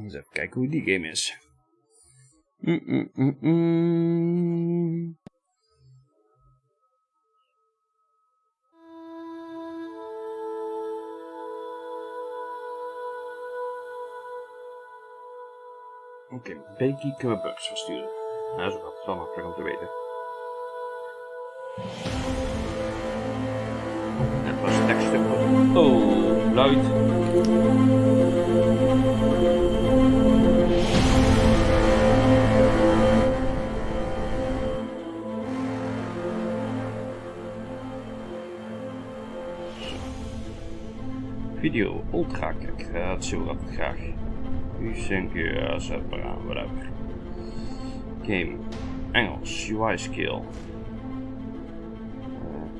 Eens even kijken hoe die game is. Oké, Becky kunnen we bugs versturen. Nou, zo gaat het wel makkelijk om te weten. Het was het tekststuk. Oh, luid. Video ultra, kijk, dat zie ik altijd graag. U denk je, zet maar aan, whatever. Game, Engels, UI skill.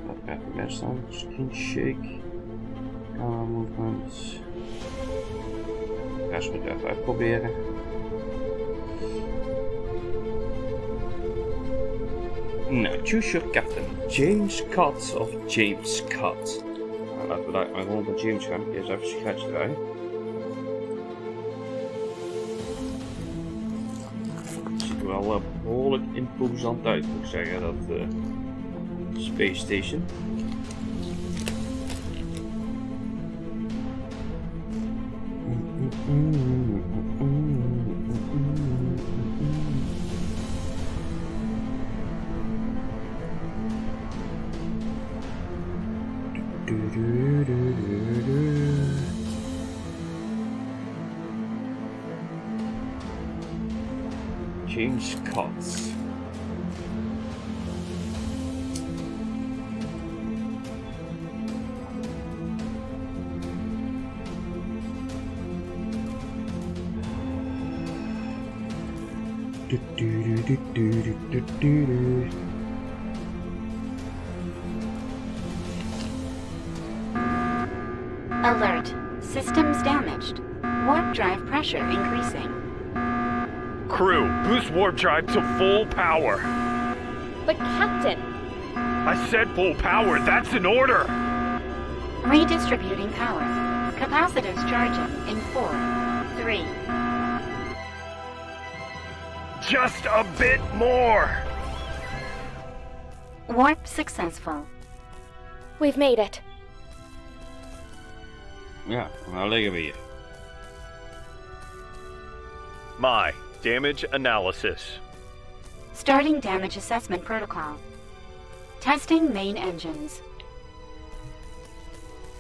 Dat gaat het best aan. Screen shake. Camera movement. De rest moet ik even uitproberen. Nou, choose your captain. James Scott of James Scott. Nou, laten we daar maar gewoon van James gaan. Ik ga eens even een sigaretje draaien. Het ziet er wel behoorlijk imposant uit, moet ik zeggen, dat Space Station. James Scott. Alert. Systems damaged. Warp drive pressure increasing. Crew, boost warp drive to full power. But Captain... I said full power, that's an order! Redistributing power. Capacitors charging in 4, 3. Just a bit more! Warp successful. We've made it. Ja, nou liggen we hier. My damage analysis. Starting damage assessment protocol. Testing main engines.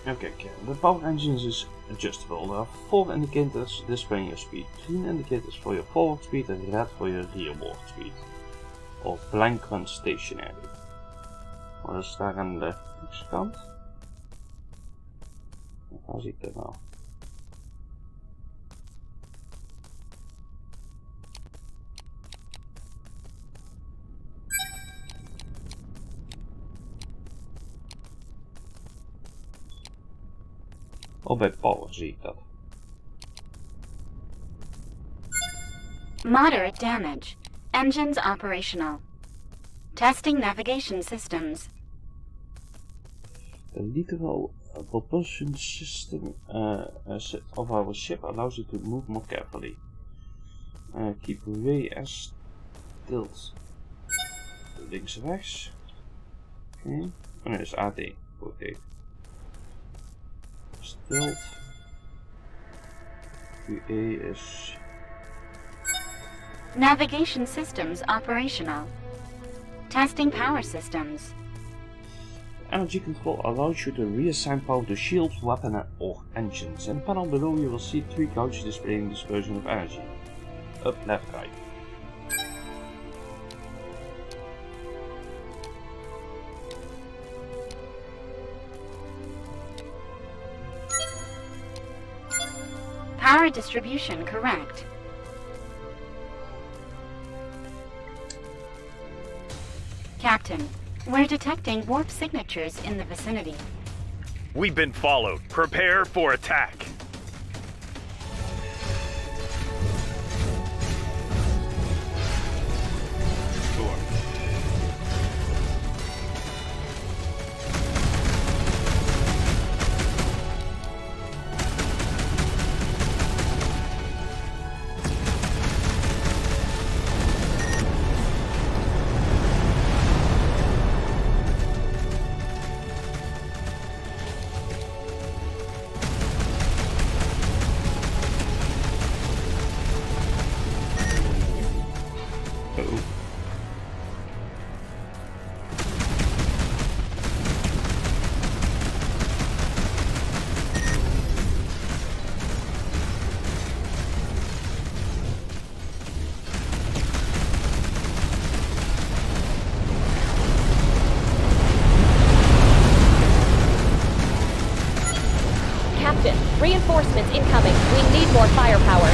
Even kijken, de power engines is adjustable. De forward indicators display your speed. Green indicators for your forward speed en red for your rearward speed. Of blank run stationary. Wat is daar aan de linkerkant? Waar zie ik dat nou? Oh, bij power zie ik dat. Moderate damage. Engines operational. Testing navigation systems. The literal propulsion system of our ship allows it to move more carefully. Keep way as tilt. Links rechts. Oké. Oh nee, dat is AD. Oké. Stilt. QE is... Navigation systems operational. Testing power systems. Energy control allows you to reassign power to shields, weapon or engines. In the panel below you will see 3 gauges displaying dispersion of energy. Up, left, right. Power distribution correct. Captain, we're detecting warp signatures in the vicinity. We've been followed. Prepare for attack. Captain. Reinforcements incoming. We need more firepower.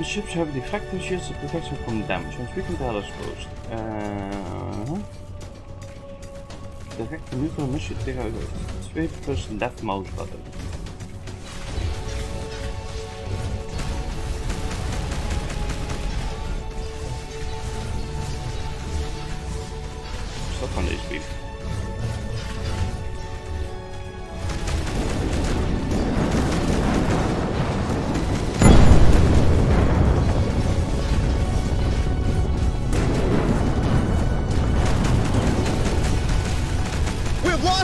Ships have deflector shields to protect them from damage when frequent are exposed. Direct nuclear mission tegen 2 plus left mouse button. Wat is dat van deze brief?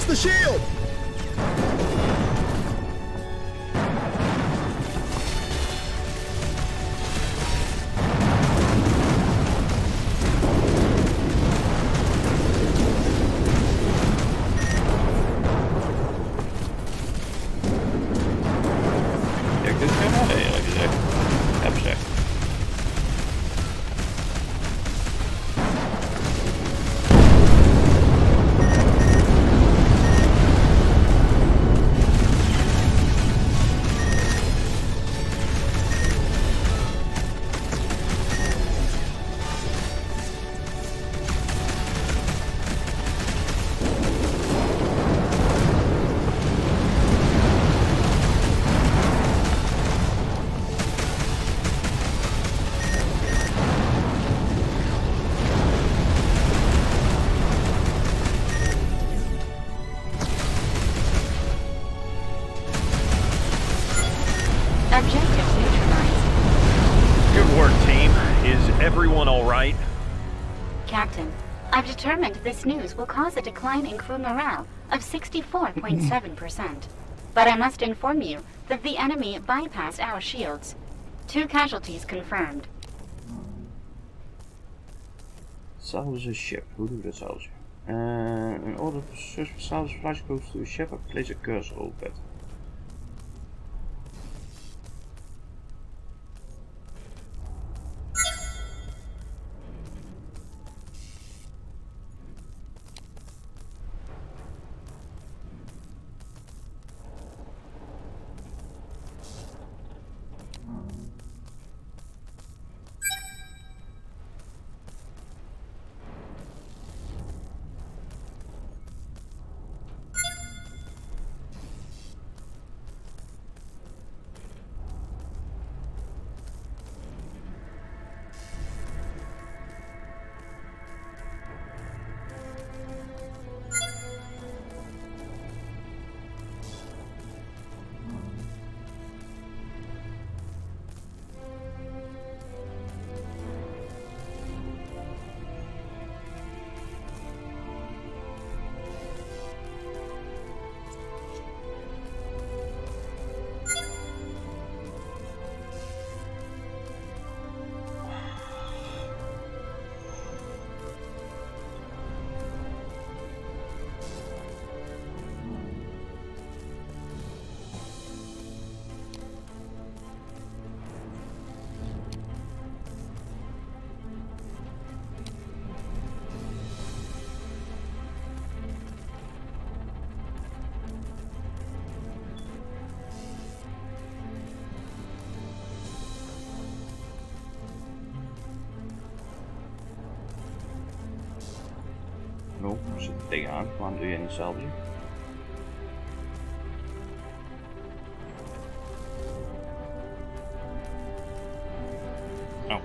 The shield! Ja, ik dit geen hadden eerlijk gezegd. Heb gezegd. Objective neutralized. Good work, team. Is everyone alright? Captain, I've determined this news will cause a decline in crew morale of 64.7%. But I must inform you that the enemy bypassed our shields. 2 casualties confirmed. Salvage a ship. Hoe doe ik dat salvage? In order to search for salvage flash codes to a ship, I place a cursor over it. No, we zitten tegenaan. Waarom doe jij niet hetzelfde? Oh.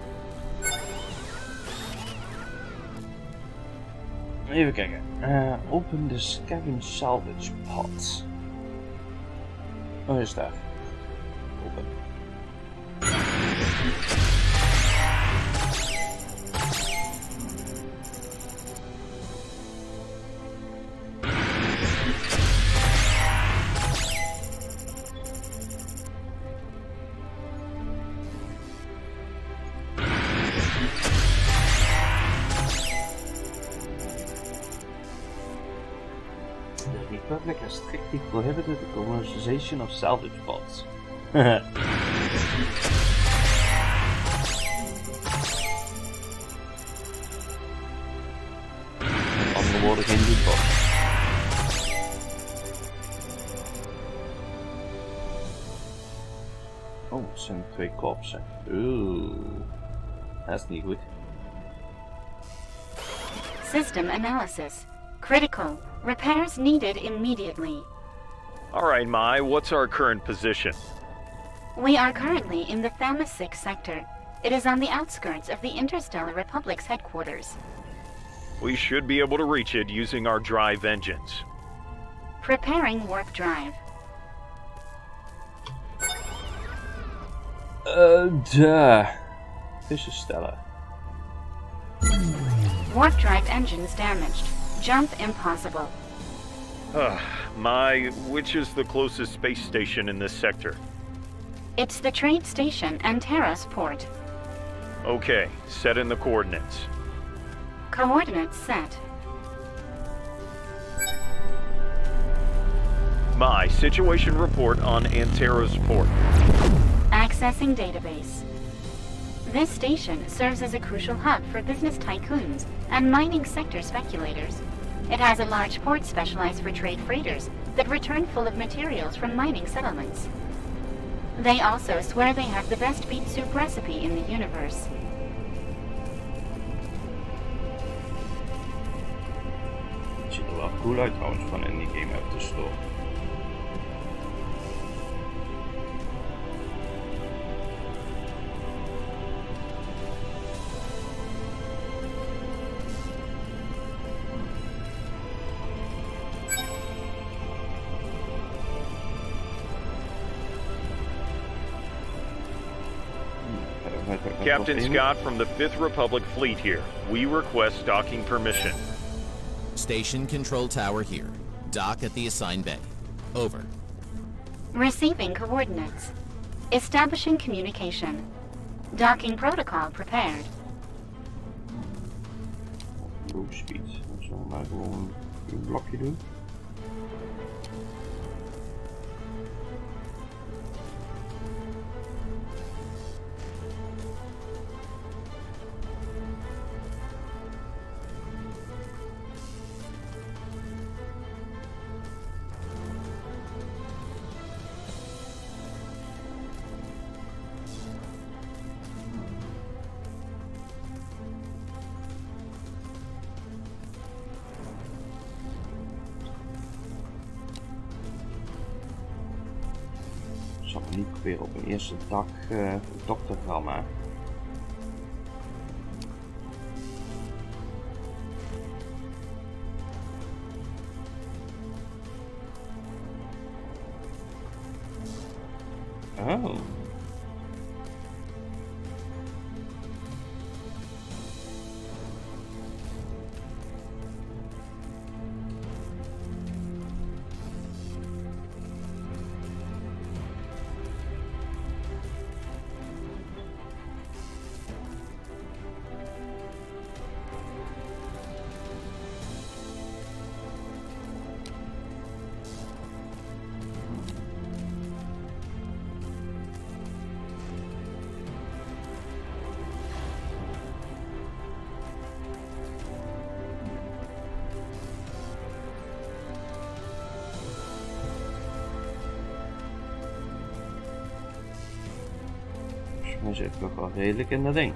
Even kijken. Open the scavenge salvage pod. Oh, is daar. Open. Public has strictly prohibited the commercialization of salvage pods. Met andere woorden, geen lootbox. pilots en 2 korpsen. Oeh, dat is niet goed. System analysis. Critical. Repairs needed immediately. Alright, Mai, what's our current position? We are currently in the Thamasic sector. It is on the outskirts of the Interstellar Republic's headquarters. We should be able to reach it using our drive engines. Preparing warp drive. Tussenstellen. Warp drive engines damaged. Jump impossible. Mai, which is the closest space station in this sector? It's the trade station and Terra's port. Okay, set in the coordinates. Coordinates set. Mai, situation report on Antera's port. Accessing database. This station serves as a crucial hub for business tycoons and mining sector speculators. It has a large port specialized for trade freighters that return full of materials from mining settlements. They also swear they have the best beet soup recipe in the universe. Het ziet er wel cool uit trouwens van in die game uit de store. Captain Scott from the 5th Republic Fleet here. We request docking permission. Station control tower here. Dock at the assigned bay. Over. Receiving coordinates. Establishing communication. Docking protocol prepared. Low speed. Dan zullen we maar gewoon een blokje doen. Ik zal niet proberen op een eerste dag dokter te gaan maken. Oh. Dan zit ik toch wel redelijk in dat ding.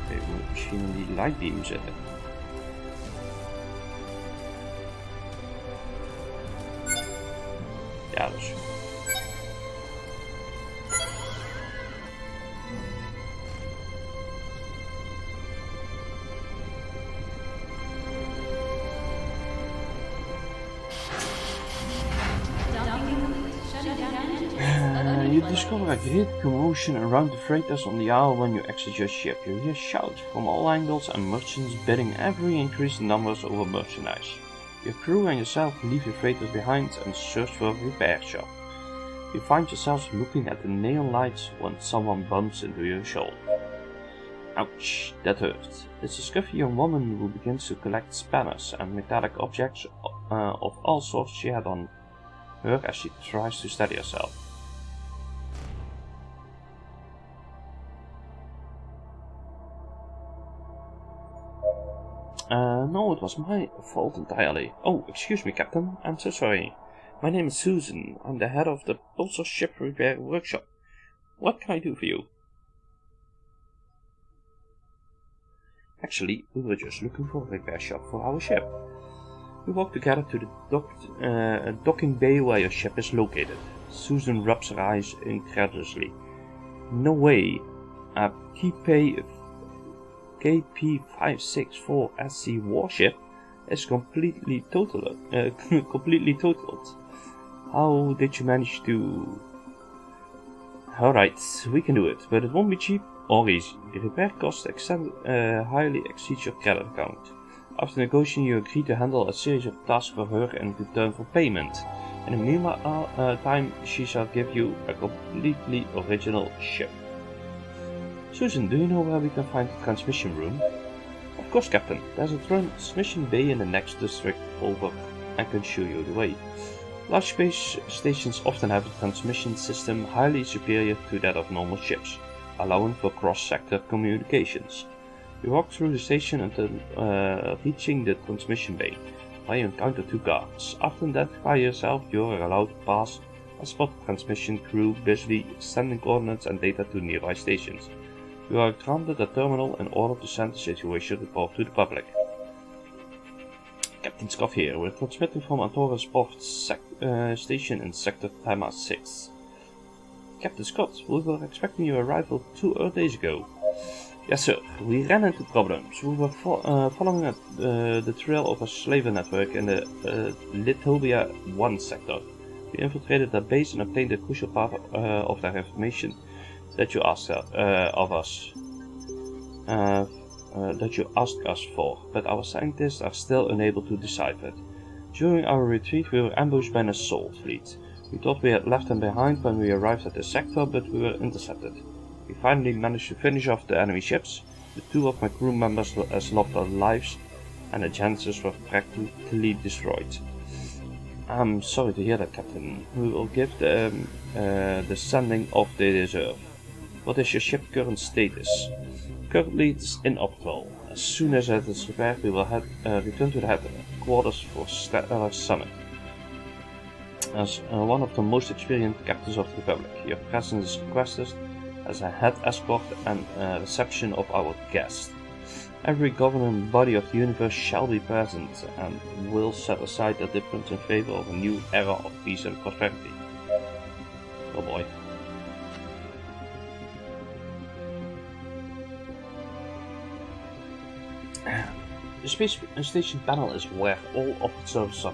Ik moet misschien in die lightbeam zetten. Ja, dus. You discover a great commotion around the freighters on the Isle when you exit your ship. You hear shouts from all angles and merchants bidding every increased numbers over merchandise. Your crew and yourself leave your freighters behind and search for a repair shop. You find yourselves looking at the neon lights when someone bumps into your shoulder. Ouch, that hurt. It's a scruffy young woman who begins to collect spanners and metallic objects of all sorts she had on her as she tries to steady herself. No, it was my fault entirely. Oh, excuse me, Captain. I'm so sorry. My name is Susan. I'm the head of the Pulsar Ship Repair Workshop. What can I do for you? Actually, we were just looking for a repair shop for our ship. We walked together to the docking bay where your ship is located. Susan rubs her eyes incredulously. No way. A KP-564SC warship is completely totaled. How did you manage to... Alright, we can do it, but it won't be cheap or easy. The repair cost highly exceeds your credit account. After negotiating, you agree to handle a series of tasks for her in return for payment. In the meantime, she shall give you a completely original ship. Susan, do you know where we can find the transmission room? Of course, Captain. There's a transmission bay in the next district over and can show you the way. Large space stations often have a transmission system highly superior to that of normal ships, allowing for cross-sector communications. You walk through the station until reaching the transmission bay, where you encounter two guards. After identifying yourself, you are allowed to pass and spot the transmission crew busily sending coordinates and data to nearby stations. You are granted a terminal in order to send the situation report to the public. Captain Scott here. We're transmitting from Antora's port station in Sector Tema 6. Captain Scott, we were expecting your arrival 2 days ago. Yes, sir. We ran into problems. We were following the trail of a slaver network in the Lithovia 1 sector. We infiltrated their base and obtained a crucial part of their information that you asked of us. That you asked us for, but our scientists are still unable to decipher it. During our retreat, we were ambushed by an assault fleet. We thought we had left them behind when we arrived at the sector, but we were intercepted. We finally managed to finish off the enemy ships. The 2 of my crew members lost their lives, and the Genesis were practically destroyed. I'm sorry to hear that, Captain. We will give them the sending off they deserve. What is your ship's current status? Currently it is inoperable. As soon as it is repaired, we will return to the headquarters for Stellar Summit. As one of the most experienced captains of the Republic, your presence is requested as a head escort and reception of our guests. Every governing body of the universe shall be present and will set aside their difference in favor of a new era of peace and prosperity. Oh boy. The space station panel is where all of its services are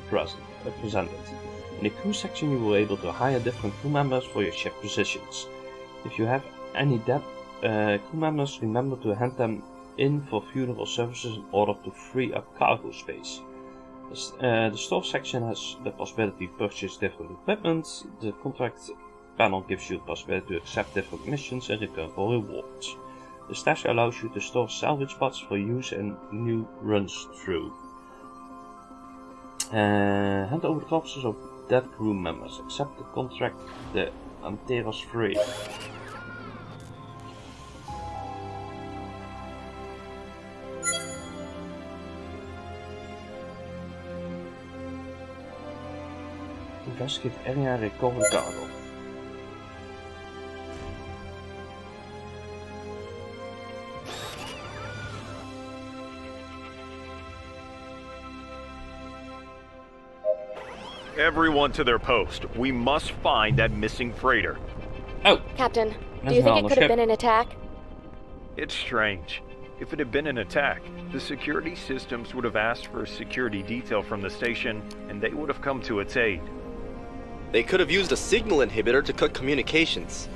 represented. In the crew section you will be able to hire different crew members for your ship positions. If you have any dead crew members, remember to hand them in for funeral services in order to free up cargo space. The store section has the possibility to purchase different equipment. The contract panel gives you the possibility to accept different missions in return for rewards. The stash allows you to store salvage pots for use in new runs through. Hand over the corpses of dead crew members. Accept the contract, the Anteros free. Investigate area, recover cargo. Everyone to their post. We must find that missing freighter. Oh! Captain, do you think it could have been an attack? It's strange. If it had been an attack, the security systems would have asked for a security detail from the station, and they would have come to its aid. They could have used a signal inhibitor to cut communications.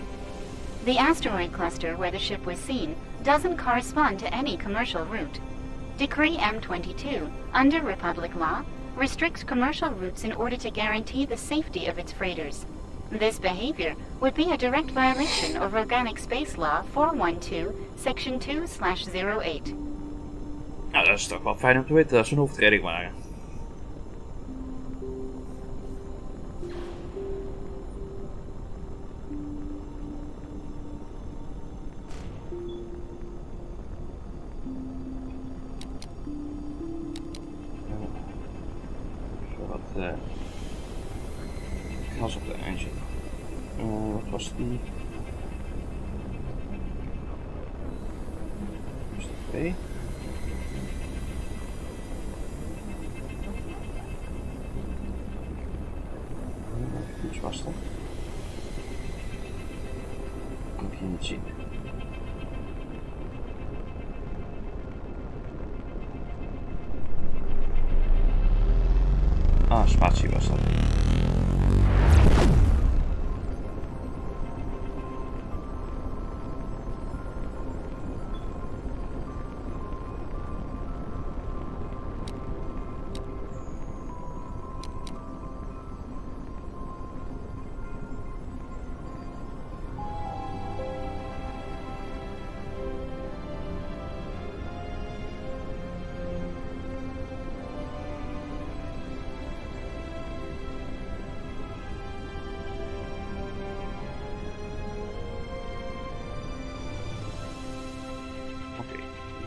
The asteroid cluster where the ship was seen doesn't correspond to any commercial route. Decree M22, under Republic law, restricts commercial routes in order to guarantee the safety of its freighters. This behavior would be a direct violation of Organic Space Law 412, Section 2/08. Nou, dat is toch wel fijn om te weten dat ze een overtreding waren. was op de engine. Wat was die? Was dat 2? Iets was dat? Kan ik hier niet zien. Ah, spatie was dat.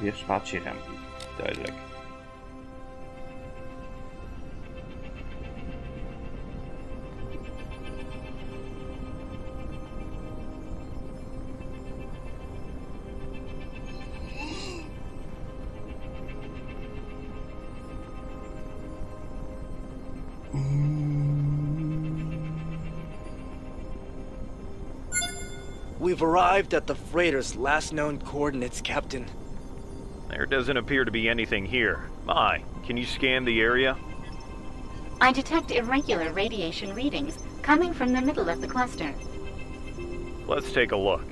Weer spatierem, duidelijk. We've arrived at the freighter's last known coordinates, Captain. There doesn't appear to be anything here. Mai, can you scan the area? I detect irregular radiation readings coming from the middle of the cluster. Let's take a look.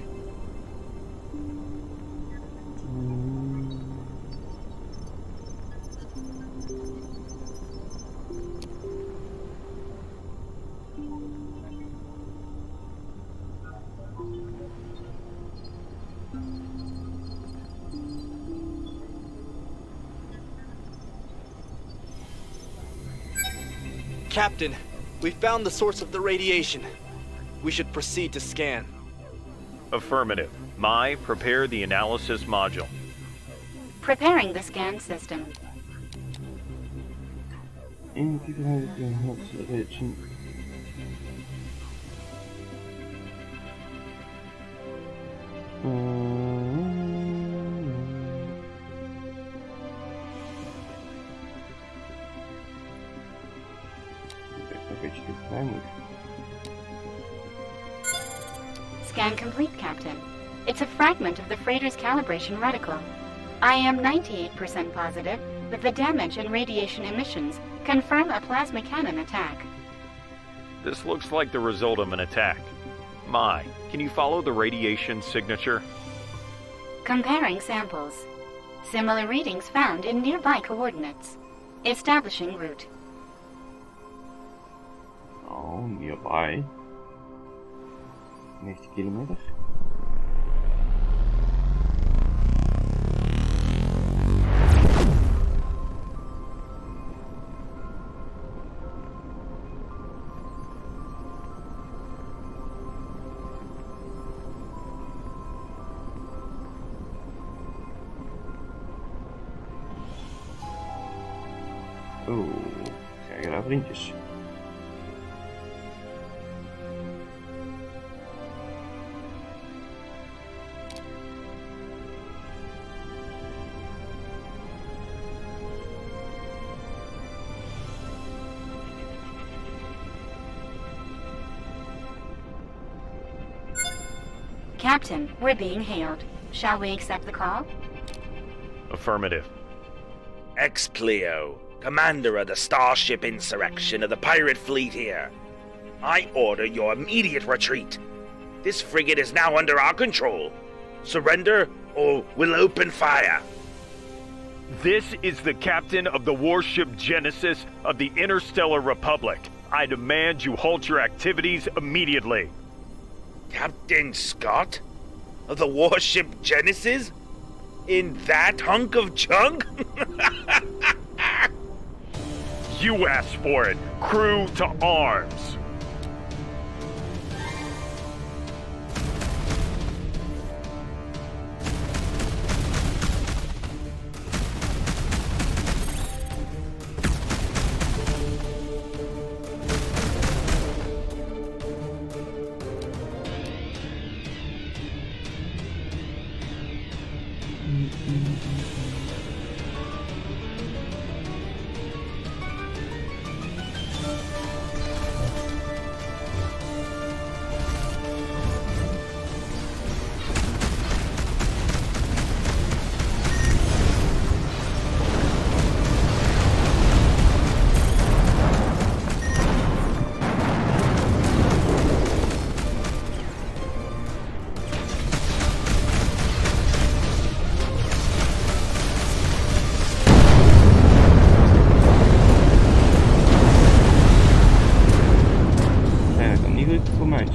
Captain, we found the source of the radiation. We should proceed to scan. Affirmative. Mai, prepare the analysis module. Preparing the scan system. Scan complete, Captain. It's a fragment of the freighter's calibration reticle. I am 98% positive that the damage and radiation emissions confirm a plasma cannon attack. This looks like the result of an attack. Mai, can you follow the radiation signature? Comparing samples. Similar readings found in nearby coordinates. Establishing route. Oh, nearby. 90 kilometer. Oh, krijgen daar vriendjes. Captain, we're being hailed. Shall we accept the call? Affirmative. Ex-Cleo, commander of the Starship Insurrection of the pirate fleet here. I order your immediate retreat. This frigate is now under our control. Surrender or we'll open fire. This is the captain of the warship Genesis of the Interstellar Republic. I demand you halt your activities immediately. Captain Scott? Of the warship Genesis? In that hunk of junk? You asked for it. Crew to arms.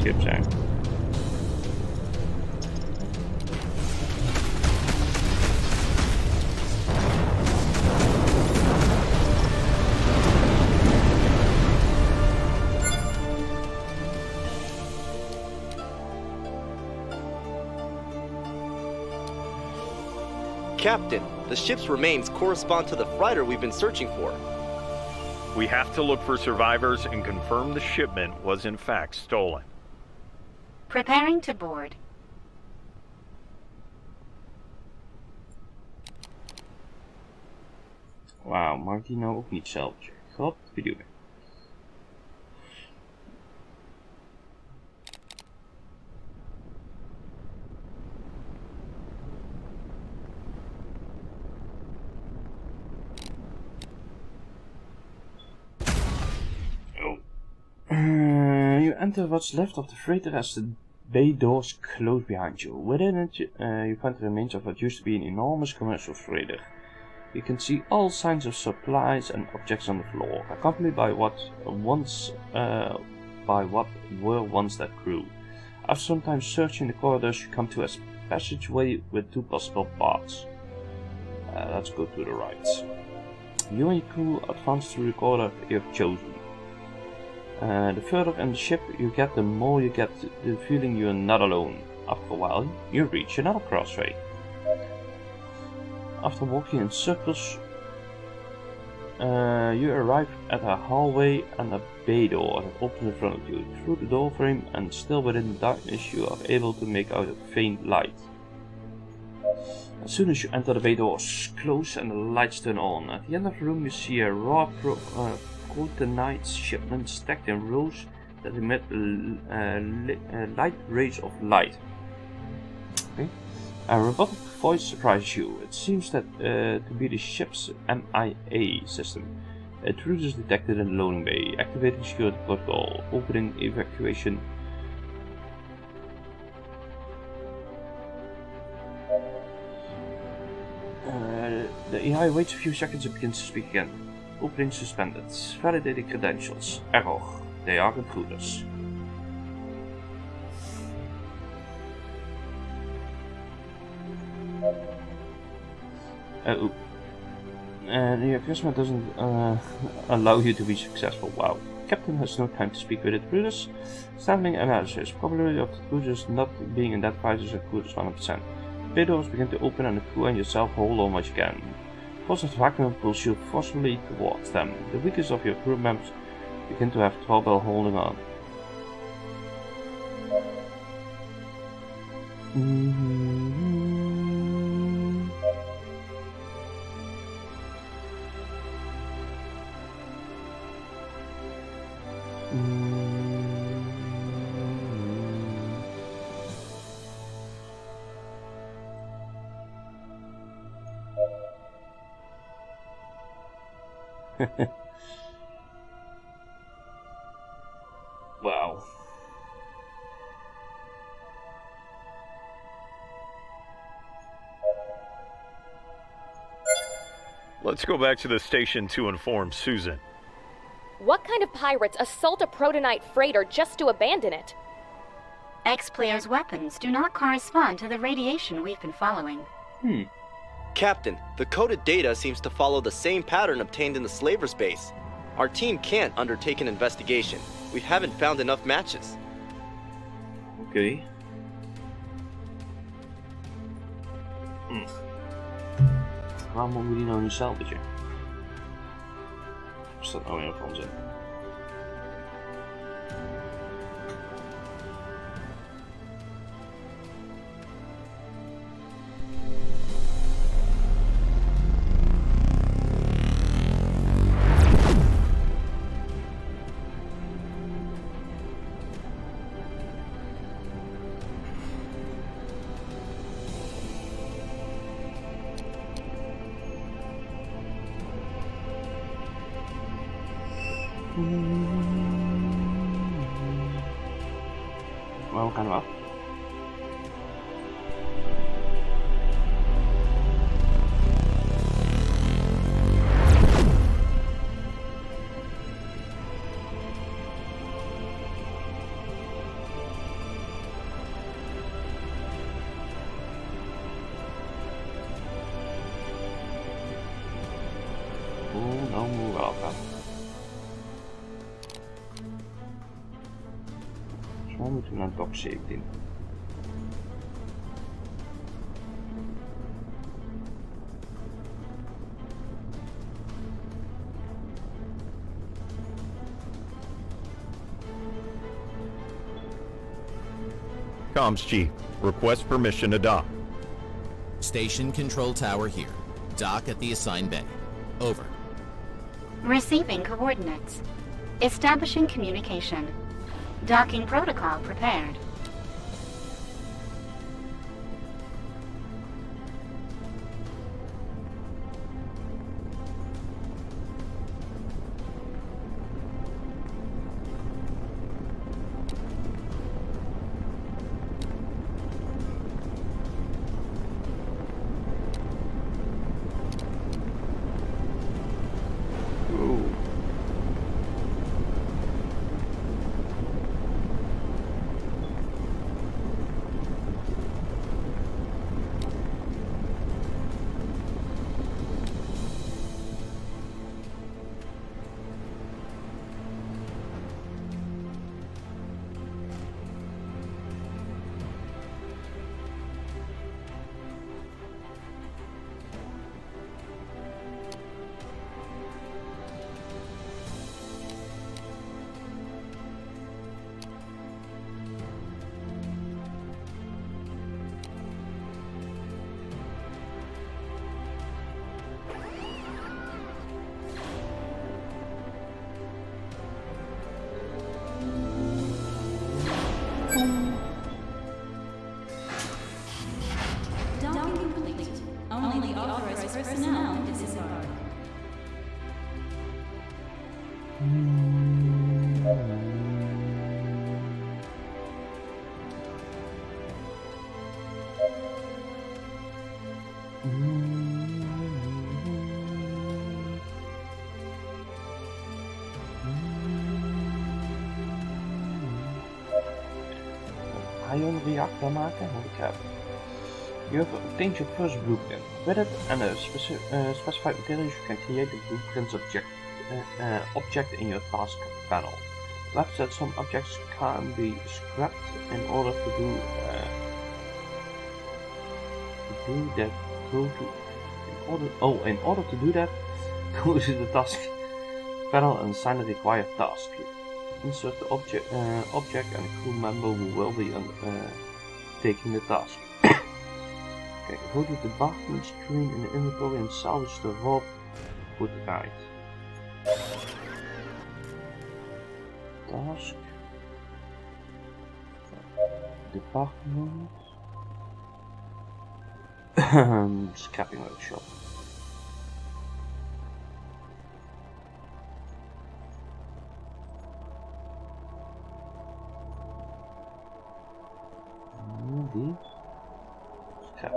Chip zijn. Captain, the ship's remains correspond to the freighter we've been searching for. We have to look for survivors and confirm the shipment was in fact stolen. Preparing to board. Wauw, mag ik die nou ook niet zelf checken? God, video. You enter what's left of the freighter as the bay doors close behind you. Within it, you find the remains of what used to be an enormous commercial freighter. You can see all signs of supplies and objects on the floor, accompanied by what were once that crew. After some time searching the corridors, you come to a passageway with two possible paths. Let's go to the right. You and your crew advance through the corridor you have chosen. The further in the ship you get, the more you get the feeling you're not alone. After a while, you reach another crossway. After walking in circles, you arrive at a hallway and a bay door that opens in front of you. Through the door frame and still within the darkness, you are able to make out a faint light. As soon as you enter, the bay doors close and the lights turn on. At the end of the room, you see a raw protonite shipment stacked in rows that emit light rays of light. Okay. A robotic voice surprises you. It seems that to be the ship's MIA system. Intruders detected in the loading bay. Activating security protocol. Opening evacuation. The AI waits a few seconds and begins to speak again. Opening suspended. Validating credentials. Error. They are intruders. The adjustment doesn't allow you to be successful. Wow. Captain has no time to speak with intruders. Standing analysis. Probability of the intruders not being identified as intruders 100%. Bay doors begin to open and the crew and yourself hold on what you can. Force of the vacuum pulls you forcefully towards them. The weakest of your crew members begin to have trouble holding on. Wow. Let's go back to the station to inform Susan. What kind of pirates assault a protonite freighter just to abandon it? X-Player's weapons do not correspond to the radiation we've been following. Captain, the coded data seems to follow the same pattern obtained in the slaver's base. Our team can't undertake an investigation. We haven't found enough matches. Okay. Waarom moeten we die nou niet salvage? Is dat nou weer van zin? Maar we gaan hem af. Nou moeten we wel gaan. Zo moeten we naar dock 17. Comms Chief, request permission to dock. Station control tower here. Dock at the assigned bay. Over. Receiving coordinates. Establishing communication. Docking protocol prepared. Ion reactor maken? Holy crap. You have obtained your first blueprint. With it and a specified materials you can create the blueprint's object in your task panel. Left that some objects can be scrapped in order to do that. In order to do that, go to the task panel and assign the required task. Insert the object and a crew member who will be taking the task. Okay, go to the bathroom screen in the inventory and salvage the raw food guide. Task. Department. Scrapping workshop. Die scrap.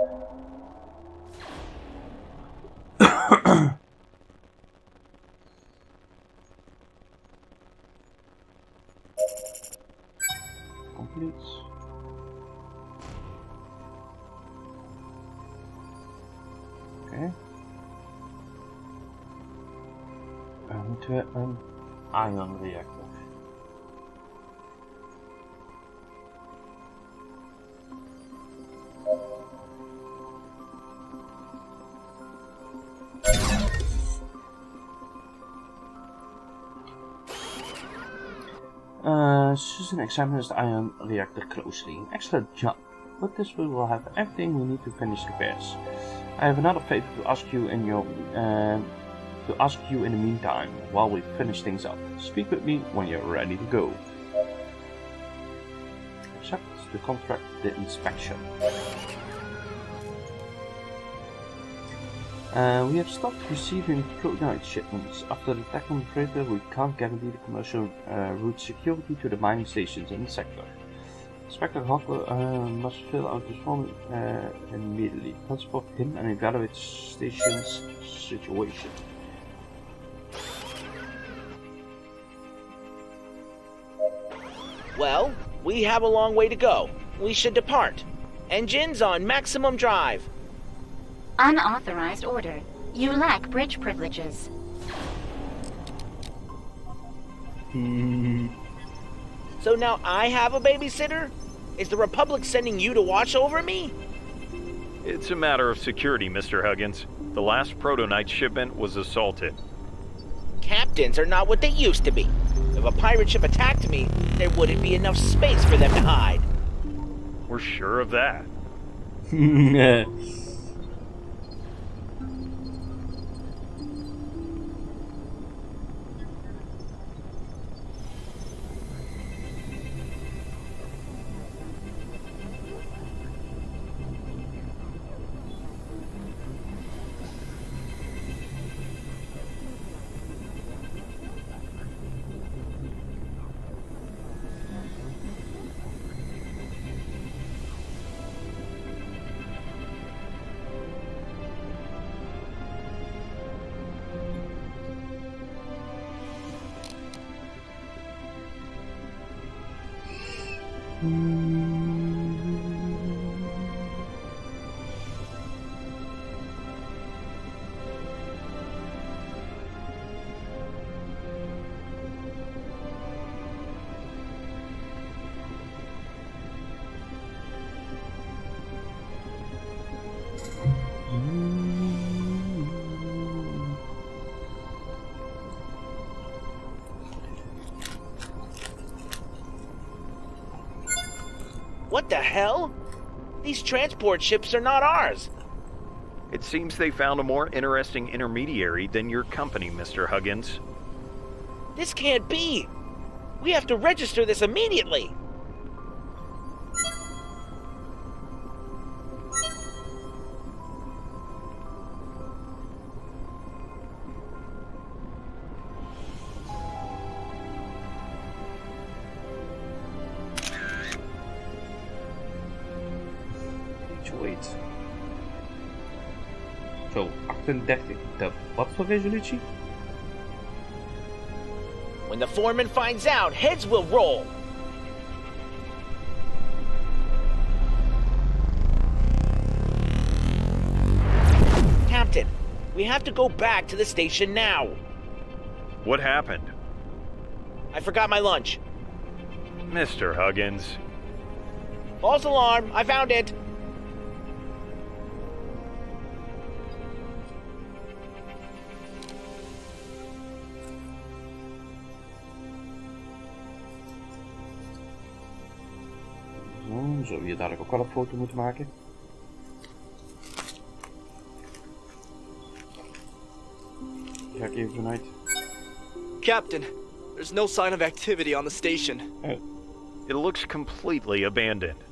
Complete. Oké. Dan moeten we een ion reactor. Susan examines the ion reactor closely. Excellent job. With this we will have everything we need to finish repairs. I have another favor to ask you in the meantime while we finish things up. Speak with me when you're ready to go. Accept the contract, the inspection. We have stopped receiving protonite shipments. After the attack on the freighter, we can't guarantee the commercial route security to the mining stations in the sector. Inspector Hopper must fill out this form immediately. Transport him and evaluate the station's situation. Well, we have a long way to go. We should depart. Engines on maximum drive. Unauthorized order. You lack bridge privileges. So now I have a babysitter? Is the Republic sending you to watch over me? It's a matter of security, Mr. Huggins. The last protonite shipment was assaulted. Captains are not what they used to be. If a pirate ship attacked me, there wouldn't be enough space for them to hide. We're sure of that. What the hell? These transport ships are not ours. It seems they found a more interesting intermediary than your company, Mr. Huggins. This can't be. We have to register this immediately. Wait. Zo, 38. Wat voor resolutie? When the foreman finds out, heads will roll. Captain, we have to go back to the station now. What happened? I forgot my lunch. Mr. Huggins. False alarm, I found it. Zo, zullen we hier dadelijk ook wel een foto moeten maken? Daar ga ik even vanuit. Captain, there's no sign of activity on the station. It looks completely abandoned.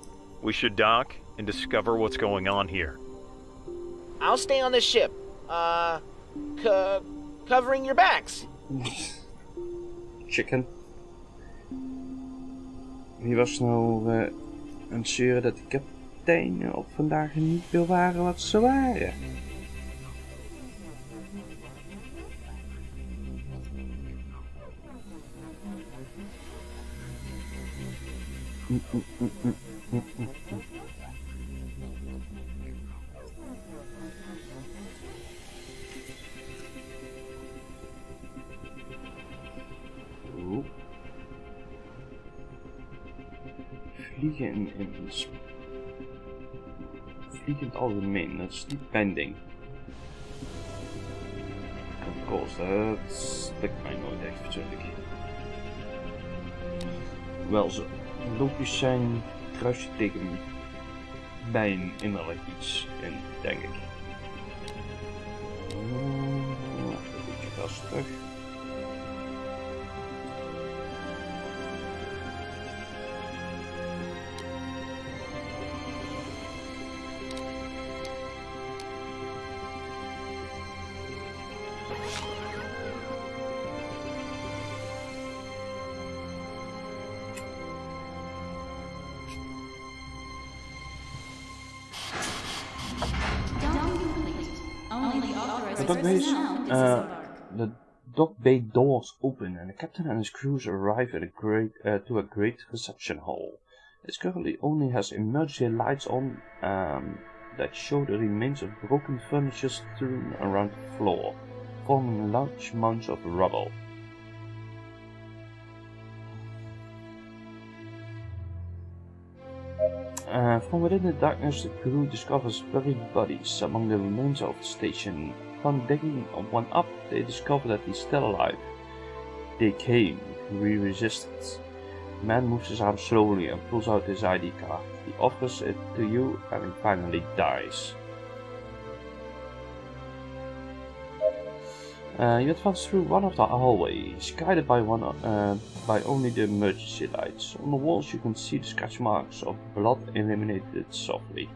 We should dock and discover what's going on here. I'll stay on the ship. Covering your backs. Chicken. Wie was nou aan het zeuren dat de kapiteinen op vandaag niet meer waren wat ze waren? Vliegen vliegen in het algemeen, dat is niet mijn ding. Controls, dat lukt mij nooit echt persoonlijk. Wel zo logisch zijn, kruisje tegen bij een innerlijk iets in, denk ik. Even een beetje gas terug. The dock bay doors open and the captain and his crews arrive at a great reception hall. It currently only has emergency lights on that show the remains of broken furniture strewn around the floor, forming large mounds of rubble. From within the darkness, the crew discovers buried bodies among the remains of the station. Upon digging one up, they discover that he's still alive. They came, we resisted. The man moves his arm slowly and pulls out his ID card. He offers it to you and he finally dies. You advance through one of the hallways, guided by only the emergency lights. On the walls you can see the scratch marks of blood illuminated softly.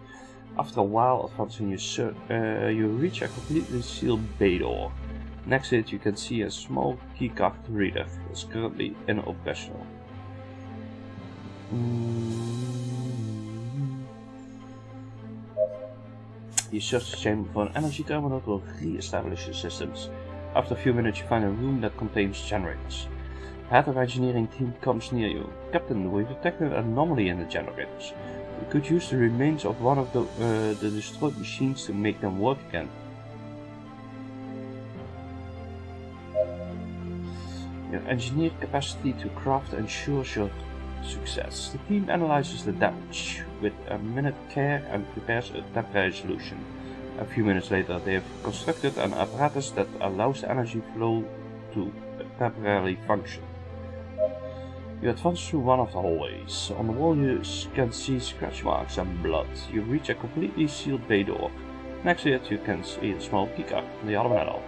After a while advancing you reach a completely sealed bay door. Next to it you can see a small keycard reader. It's currently inoperational. You search the chamber for an energy terminal to re-establish your systems. After a few minutes you find a room that contains generators. The head of engineering team comes near you. Captain, we've detected an anomaly in the generators. We could use the remains of one of the destroyed machines to make them work again. Your engineer capacity to craft ensures your success. The team analyzes the damage with a minute care and prepares a temporary solution. A few minutes later they have constructed an apparatus that allows the energy flow to temporarily function. You advance through one of the hallways. On the wall you can see scratch marks and blood. You reach a completely sealed bay door. Next to it you can see a small keycard on the other panel.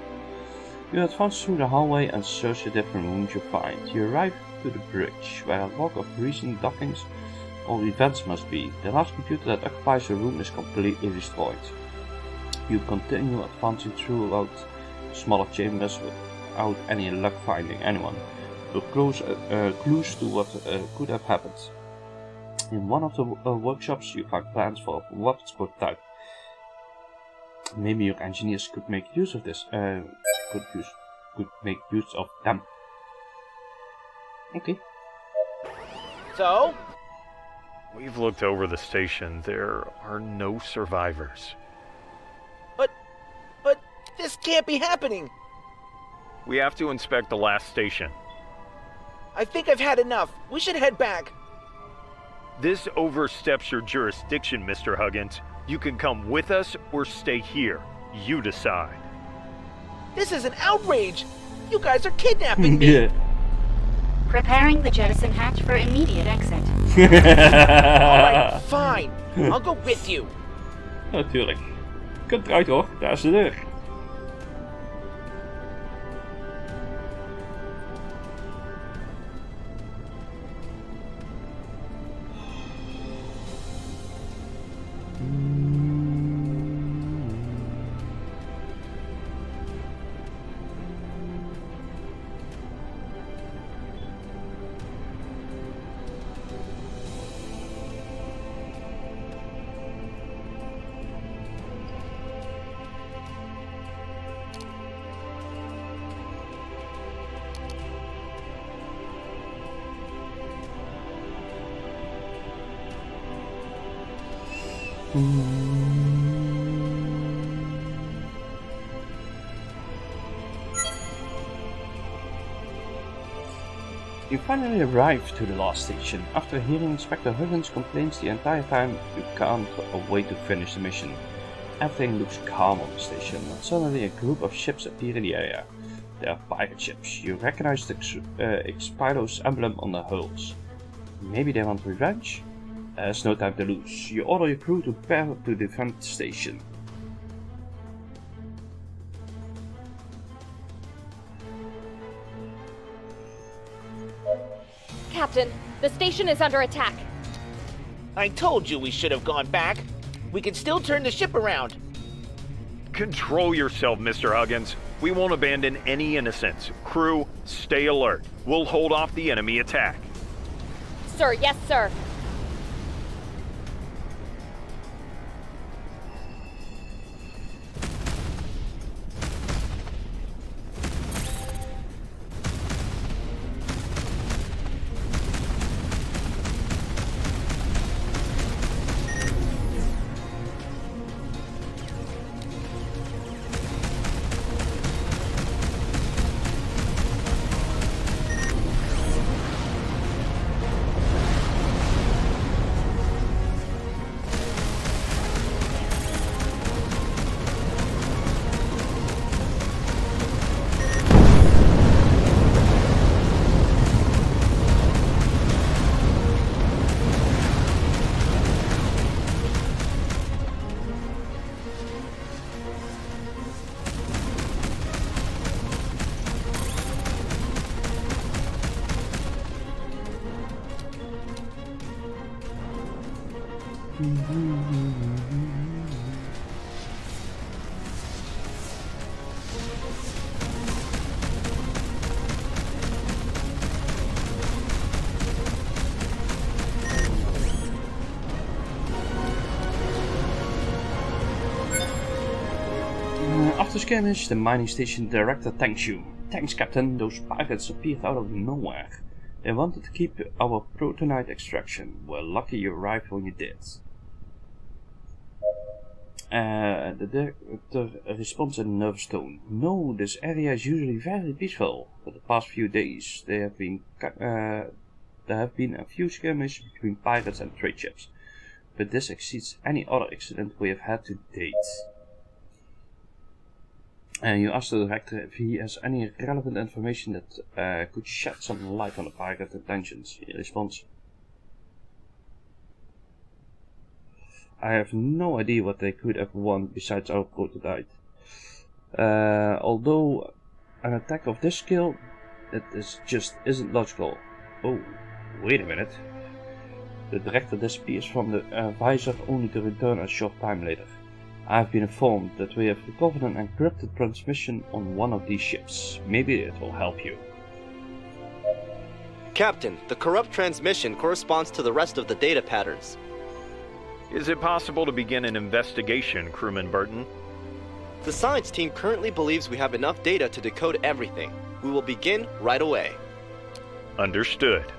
You advance through the hallway and search the different rooms you find. You arrive to the bridge, where a log of recent dockings or events must be. The large computer that occupies the room is completely destroyed. You continue advancing throughout smaller chambers without any luck finding anyone, but clues to what could have happened. In one of the workshops you find plans for a weapons prototype. Maybe your engineers could make use of this. Could make use of them. Okay. So? We've looked over the station. There are no survivors. But this can't be happening. We have to inspect the last station. I think I've had enough. We should head back. This oversteps your jurisdiction, Mr. Huggins. You can come with us or stay here. You decide. This is an outrage. You guys are kidnapping me. Preparing the jettison hatch for immediate exit. Alright, fine. I'll go with you. Natuurlijk. Kunt eruit hoor, daar is de deur. You finally arrive to the last station. After hearing Inspector Huggins' complaints the entire time, you can't wait to finish the mission. Everything looks calm on the station, but suddenly a group of ships appear in the area. They are pirate ships. You recognize the Expiro's emblem on the hulls. Maybe they want revenge? There's no time to lose. You order your crew to prepare to defend the station. Captain, the station is under attack. I told you we should have gone back. We can still turn the ship around. Control yourself, Mr. Huggins. We won't abandon any innocents. Crew, stay alert. We'll hold off the enemy attack. Sir, yes, sir. After skirmish, the mining station director thanks you. Thanks, Captain. Those pirates appeared out of nowhere. They wanted to keep our protonite extraction. We're lucky you arrived when you did. The director responds in a nervous tone. No, this area is usually very peaceful. For the past few days, there have been a few skirmishes between pirates and trade ships. But this exceeds any other accident we have had to date. You ask the director if he has any relevant information that could shed some light on the pirate intentions. He responds, I have no idea what they could have want besides our prototype. Although an attack of this scale, that just isn't logical. Oh, wait a minute. The director disappears from the visor only to return a short time later. I have been informed that we have recovered an encrypted transmission on one of these ships. Maybe it will help you. Captain, the corrupt transmission corresponds to the rest of the data patterns. Is it possible to begin an investigation, Crewman Burton? The science team currently believes we have enough data to decode everything. We will begin right away. Understood.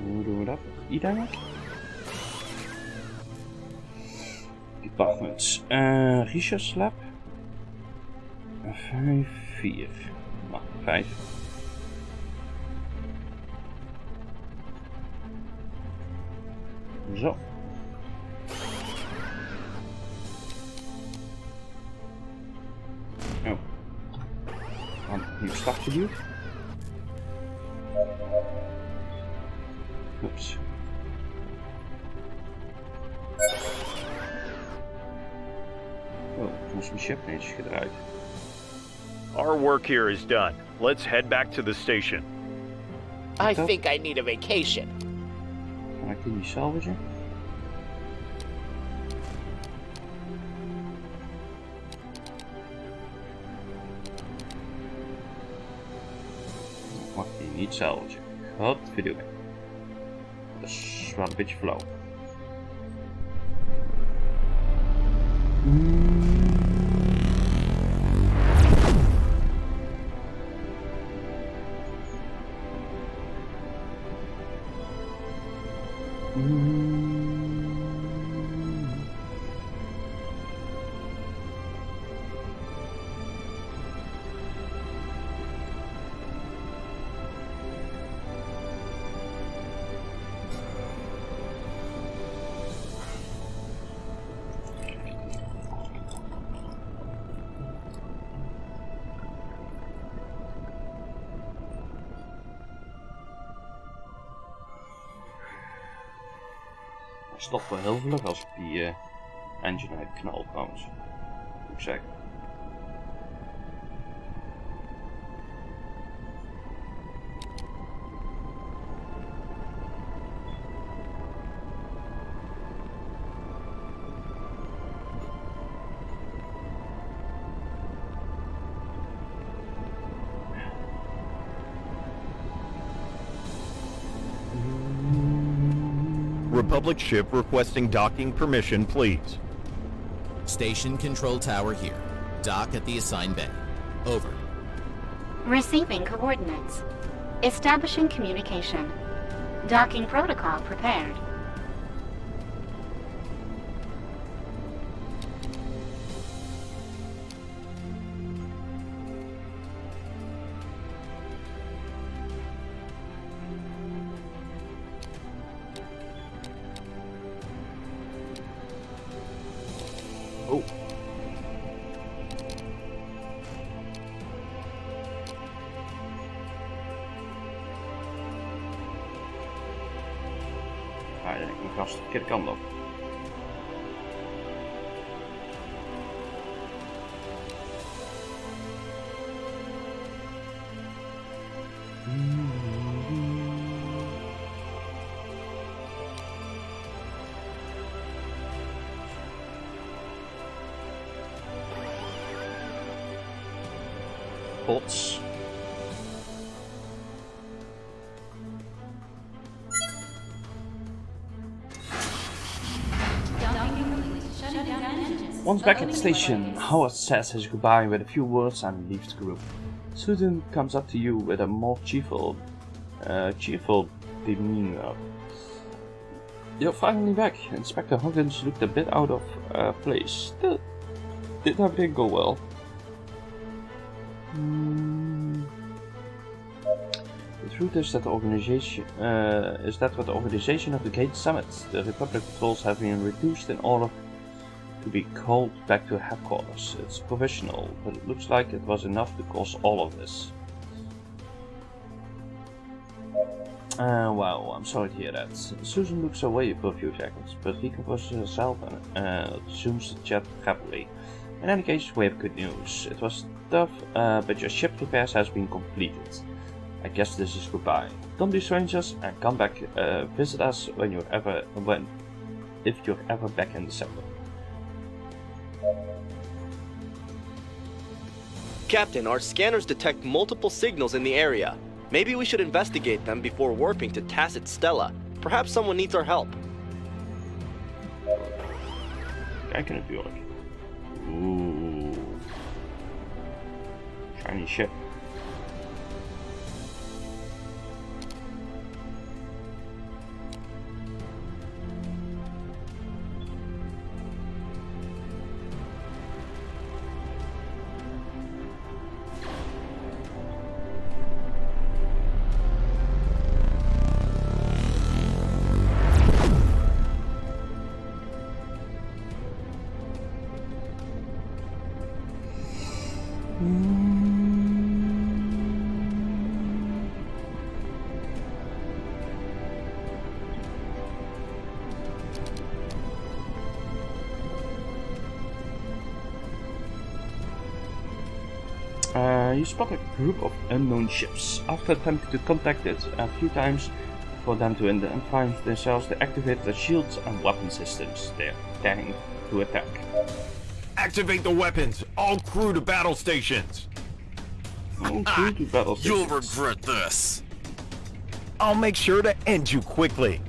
Hoe doen we dat? Uiteindelijk? Departments. Research Lab. 5, 4. Nou, 5. Zo. Oh. Nieuw startgeduwd. Oeps. Oh, ons mijn ship netjes gedraaid. Our work here is done. Let's head back to the station. I think I need a vacation. Kan ik die niet salvagen? Ik mag die niet salvagen. Wat verdomme. Dat is wel een beetje flauw. Stopt wel heel vlug als ik die engine uitknal trouwens, moet ik zeggen. Republic ship requesting docking permission, please. Station control tower here. Dock at the assigned bay. Over. Receiving coordinates. Establishing communication. Docking protocol prepared. Oh. Ah, ik mijn gast de verkeerde kant op. pods. Once back at the station, Howard says his goodbye with a few words and leaves the group. Susan comes up to you with a more cheerful demeanor. You're finally back. Inspector Huggins looked a bit out of place. Still, did everything go well? The truth is that the organization with the organization of the Gate Summit, the Republic patrols have been reduced in order to be called back to headquarters. It's provisional, but it looks like it was enough to cause all of this. Wow, I'm sorry to hear that. Susan looks away for a few seconds, but recomposes herself and resumes the chat happily. In any case, we have good news. It was tough, but your ship repairs has been completed. I guess this is goodbye. Don't be strangers and come back visit us if you're ever back in December. Captain, our scanners detect multiple signals in the area. Maybe we should investigate them before warping to Tacit Stella. Perhaps someone needs our help. Kijken natuurlijk. Oeh. Shiny ship. You spot a group of unknown ships. After attempting to contact it a few times for them to find themselves, they activate the shields and weapon systems. They're preparing to attack. Activate the weapons! All crew to battle stations! All crew to battle stations. You'll regret this. I'll make sure to end you quickly.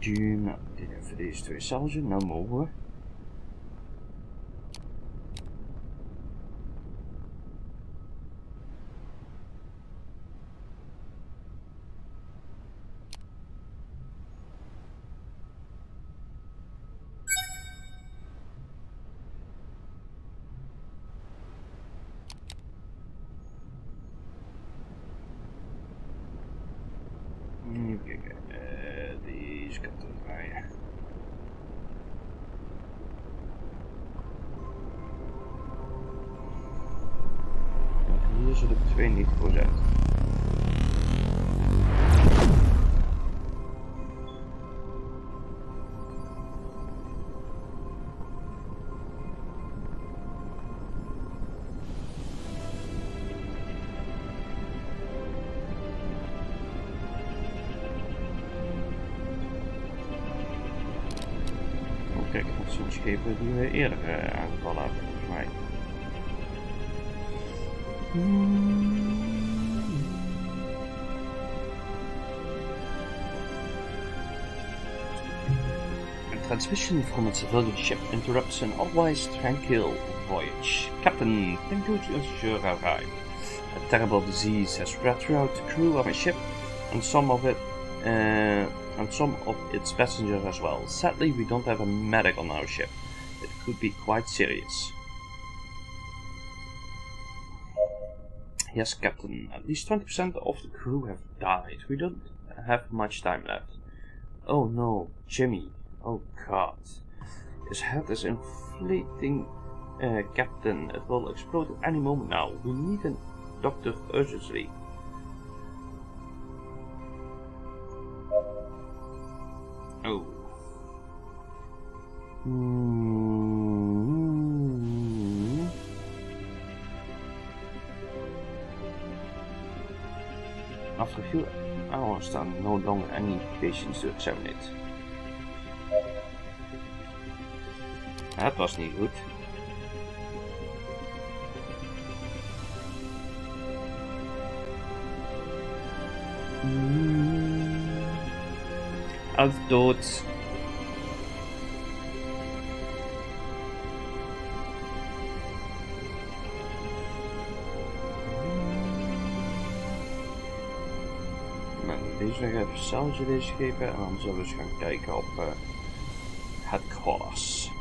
Nou, dit even deze twee salgen, nou mogen we. Even kijken, deze kan terugdraaien. Hier zit ik 92%. kijken naar zo'n schepen die we eerder aangevallen hebben, volgens mij. A transmission from a civilian ship interrupts an otherwise tranquil voyage. Captain, thank you to ensure our arrive. A terrible disease has spread throughout the crew of my ship, and some of its passengers as well. Sadly, we don't have a medic on our ship. It could be quite serious. Yes, Captain. At least 20% of the crew have died. We don't have much time left. Oh no, Jimmy. Oh god. His head is inflating, Captain. It will explode at any moment now. We need a doctor urgently. Oh. After a few hours, there are no longer any patients to examine it. Dat was niet goed. Alles dood. Deze nog even zelfs deze geven en dan zullen we eens gaan kijken op het gras.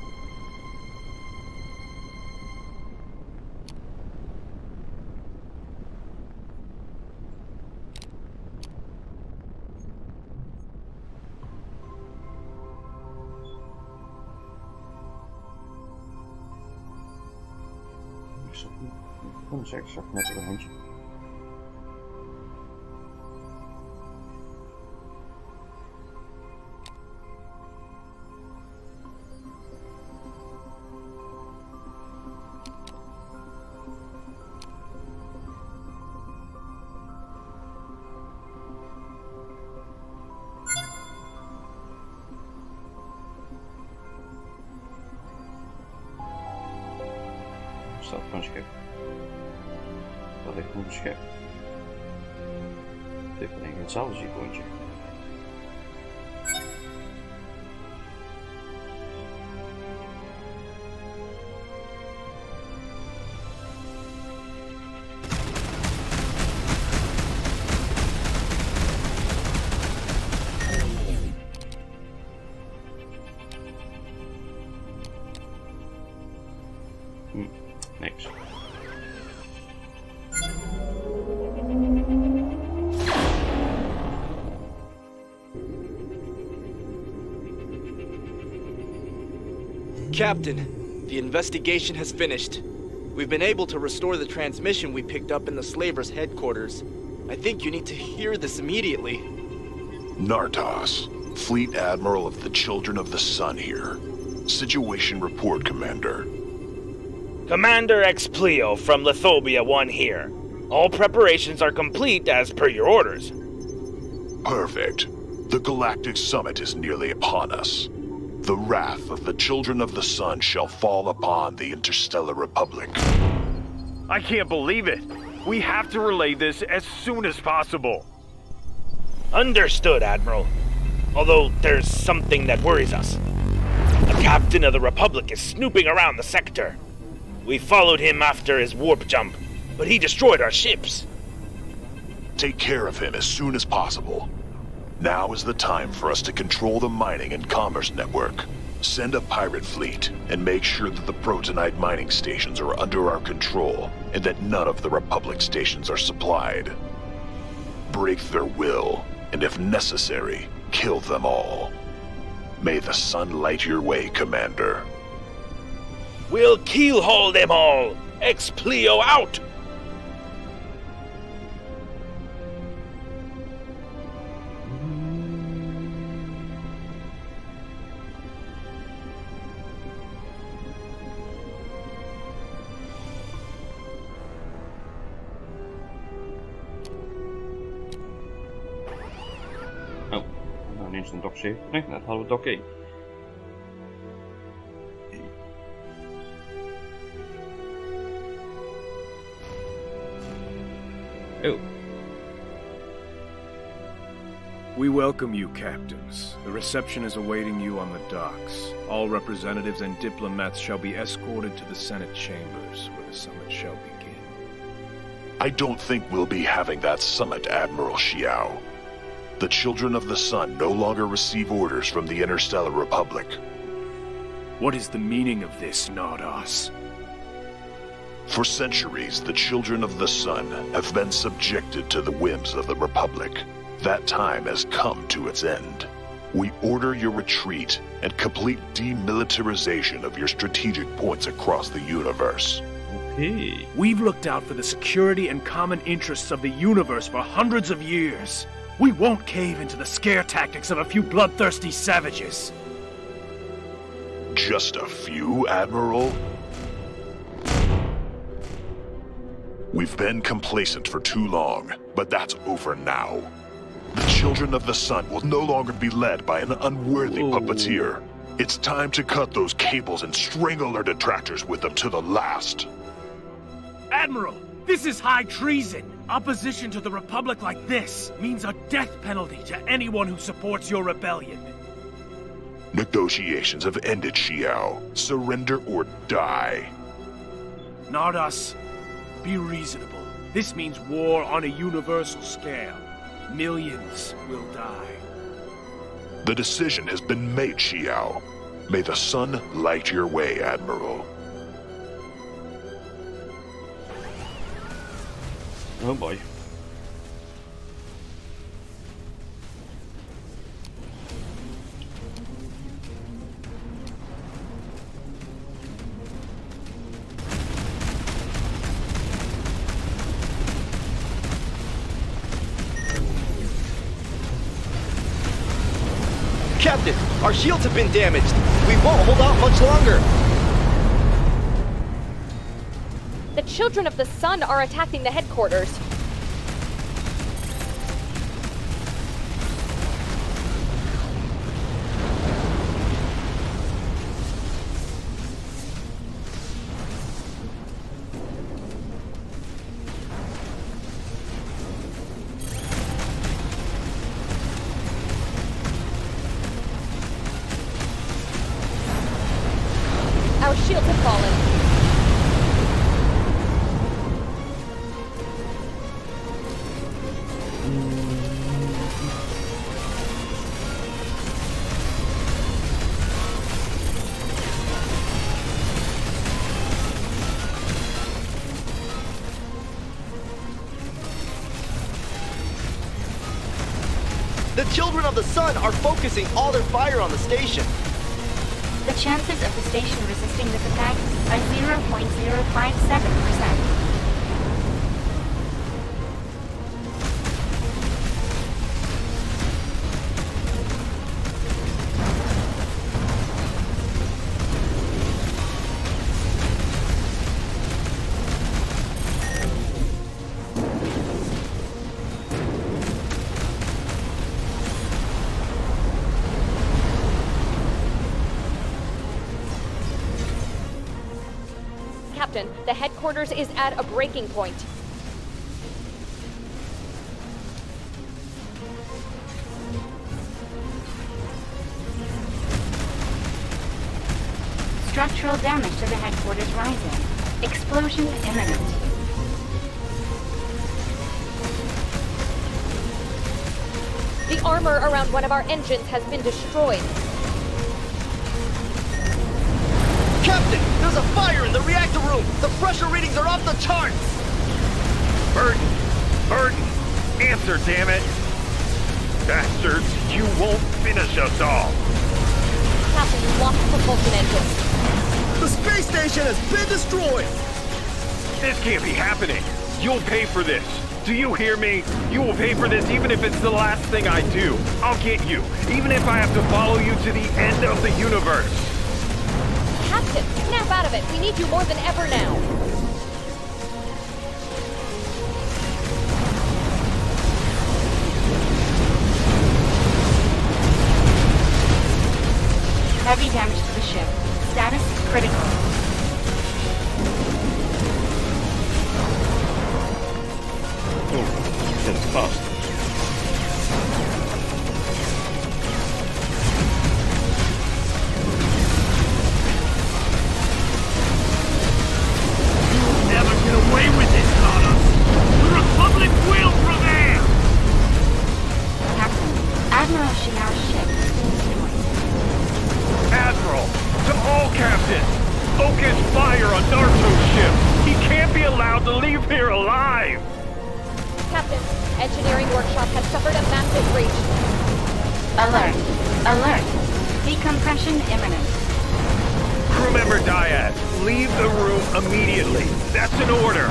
Ik zag net een handje. Staat voor een schip. Dat ligt op een schip. Dit is denk ik hetzelfde icoontje. Niks. Captain, the investigation has finished. We've been able to restore the transmission we picked up in the slavers' headquarters. I think you need to hear this immediately. Nartos, Fleet Admiral of the Children of the Sun here. Situation report, Commander. Commander Explio from Lithobia 1 here. All preparations are complete as per your orders. Perfect. The Galactic Summit is nearly upon us. The wrath of the Children of the Sun shall fall upon the Interstellar Republic. I can't believe it. We have to relay this as soon as possible. Understood, Admiral. Although there's something that worries us. A captain of the Republic is snooping around the sector. We followed him after his warp jump, but he destroyed our ships. Take care of him as soon as possible. Now is the time for us to control the mining and commerce network. Send a pirate fleet and make sure that the Protonite mining stations are under our control and that none of the Republic stations are supplied. Break their will, and if necessary, kill them all. May the sun light your way, Commander. We'll keelhaul them all! Explio out! Oh, nou nu is het een dock 7. Nee, net hadden we dock 1. Oh. We welcome you, captains. The reception is awaiting you on the docks. All representatives and diplomats shall be escorted to the Senate chambers, where the summit shall begin. I don't think we'll be having that summit, Admiral Xiao. The Children of the Sun no longer receive orders from the Interstellar Republic. What is the meaning of this, Nardos? For centuries, the Children of the Sun have been subjected to the whims of the Republic. That time has come to its end. We order your retreat and complete demilitarization of your strategic points across the universe. Okay. We've looked out for the security and common interests of the universe for hundreds of years. We won't cave into the scare tactics of a few bloodthirsty savages. Just a few, Admiral? We've been complacent for too long, but that's over now. The Children of the Sun will no longer be led by an unworthy puppeteer. It's time to cut those cables and strangle their detractors with them to the last. Admiral, this is high treason. Opposition to the Republic like this means a death penalty to anyone who supports your rebellion. Negotiations have ended, Xiao. Surrender or die. Nardos, be reasonable. This means war on a universal scale. Millions will die. The decision has been made, Xiao. May the sun light your way, Admiral. Oh boy. Captain, our shields have been damaged. We won't hold out much longer. The Children of the Sun are attacking the headquarters. Our shields have fallen. The Children of the Sun are focusing all their fire on the station. The chances of the station resisting this attack are 0.057%. Captain, the headquarters is at a breaking point. Structural damage to the headquarters rising. Explosion imminent. The armor around one of our engines has been destroyed. Captain, there's a fire in the reactor room. The pressure readings are off the charts. Burton! Burton! Answer, damn it! Bastards, you won't finish us all! Captain, we lost the propulsion engine. The space station has been destroyed. This can't be happening! You'll pay for this! Do you hear me? You will pay for this even if it's the last thing I do. I'll get you, even if I have to follow you to the end of the universe. Captain, snap out of it. We need you more than ever now. Heavy damage to the ship. Status critical. Oh. Vast. Never get away with this, Connor. The Republic will prevail! Captain, Admiral Shiao's ship has been destroyed. Admiral, to all captains, focus fire on Naruto's ship. He can't be allowed to leave here alive. Captain, engineering workshop has suffered a massive breach. Alert. Alert. Decompression imminent. Crew member Diaz, leave the room immediately. That's an order.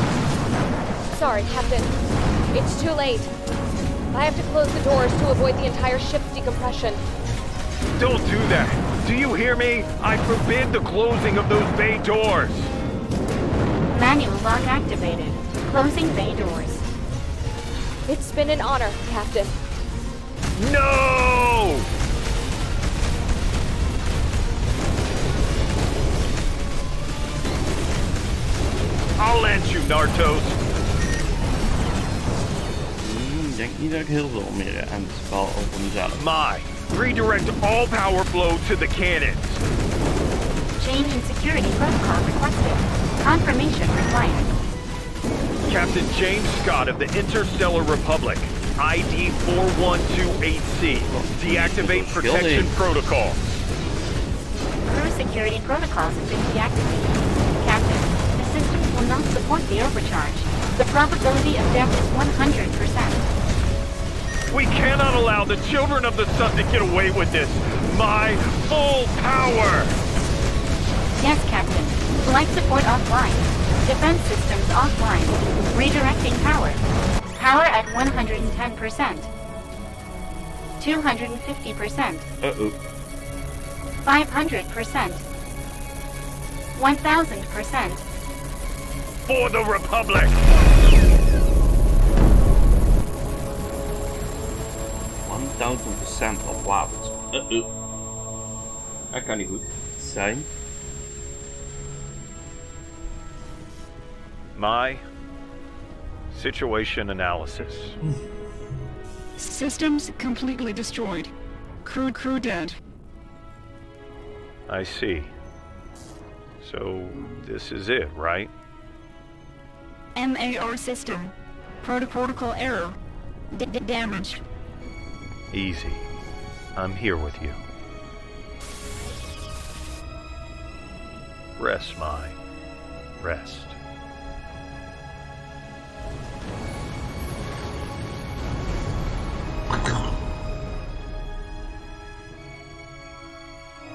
Sorry, Captain. It's too late. I have to close the doors to avoid the entire ship's decompression. Don't do that. Do you hear me? I forbid the closing of those bay doors. Manual lock activated. Closing bay doors. It's been an honor, Captain. No! I'll lend you, Nartos. Ik denk niet dat ik heel veel meer aan het spel over mezelf. My, redirect all power flow to the cannons. Change in security protocol requested. Confirmation required. Captain James Scott of the Interstellar Republic, ID 4128C. Deactivate protection protocols. Crew security protocols have been deactivated. Captain, the systems will not support the overcharge. The probability of death is 100%. We cannot allow the children of the sun to get away with this. My full power! Yes, Captain. Life support offline. Defense systems offline. Redirecting power. Power at 110%. 250%. 500%. 1000%. For the Republic! 1000% op wapens. Dat kan niet goed zijn. My situation analysis. Systems completely destroyed. Crew dead. I see. So, this is it, right? MAR system. Protocol error. Damaged. Easy. I'm here with you. Rest, my. Rest.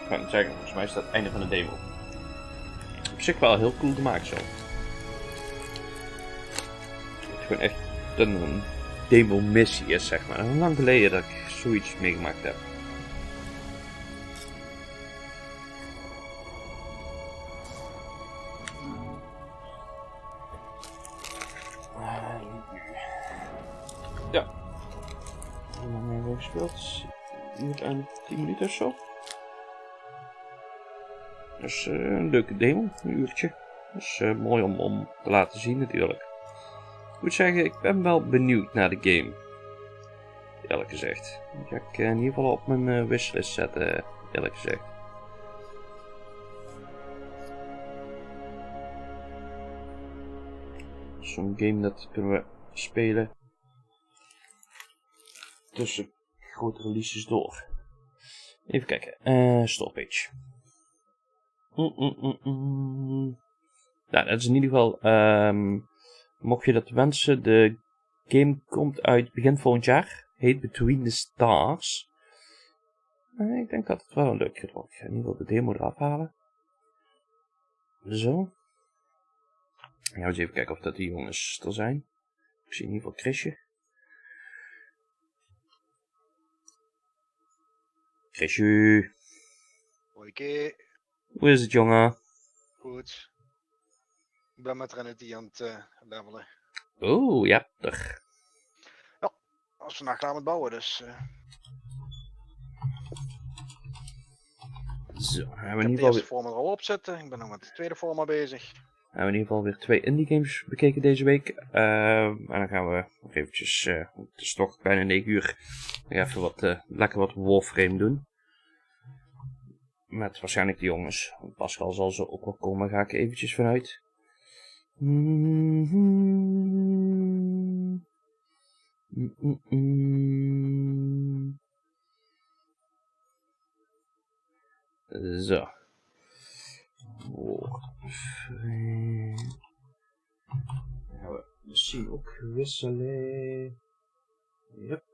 Ik kan het zeggen, volgens mij is dat het einde van de demo. Op zich wel heel cool gemaakt zo. Het is gewoon echt een demo missie is, zeg maar. Lang geleden dat ik zoiets meegemaakt heb. Ja. Hoe lang hebben we gespeeld? Uur en 10 minuten of zo. Dus een leuke demo, een uurtje. Dus mooi om te laten zien natuurlijk. Ik moet zeggen, ik ben wel benieuwd naar de game. Eerlijk gezegd. Die ga ik in ieder geval op mijn wishlist zetten, eerlijk gezegd. Zo'n game dat kunnen we spelen tussen grote releases door. Even kijken, storepage. Nou, dat is in ieder geval, mocht je dat wensen, de game komt uit begin volgend jaar. Heet Between the Stars. Ik denk dat het wel een leuk gaat worden. Ik ga in ieder geval de demo eraf halen. Zo. Dan gaan we eens even kijken of dat die jongens er zijn. Ik zie in ieder geval Chrisje. Chrisje. Hoi. Hoe is het, jongen? Goed. Ik ben met Renity aan het levelen. Oeh, ja, toch. Ja, als vandaag klaar met bouwen, dus... Zo, hebben we in ik heb ieder de geval... eerste forma er al op zitten. Ik ben nog met de tweede forma bezig. We hebben in ieder geval weer 2 indie games bekeken deze week. En dan gaan we nog eventjes, het is toch bijna 9 uur, even lekker wat Warframe doen. Met waarschijnlijk de jongens. Pascal zal zo ook wel komen, ga ik eventjes vanuit. Zo. Dan gaan we misschien ook wisselen. Yep.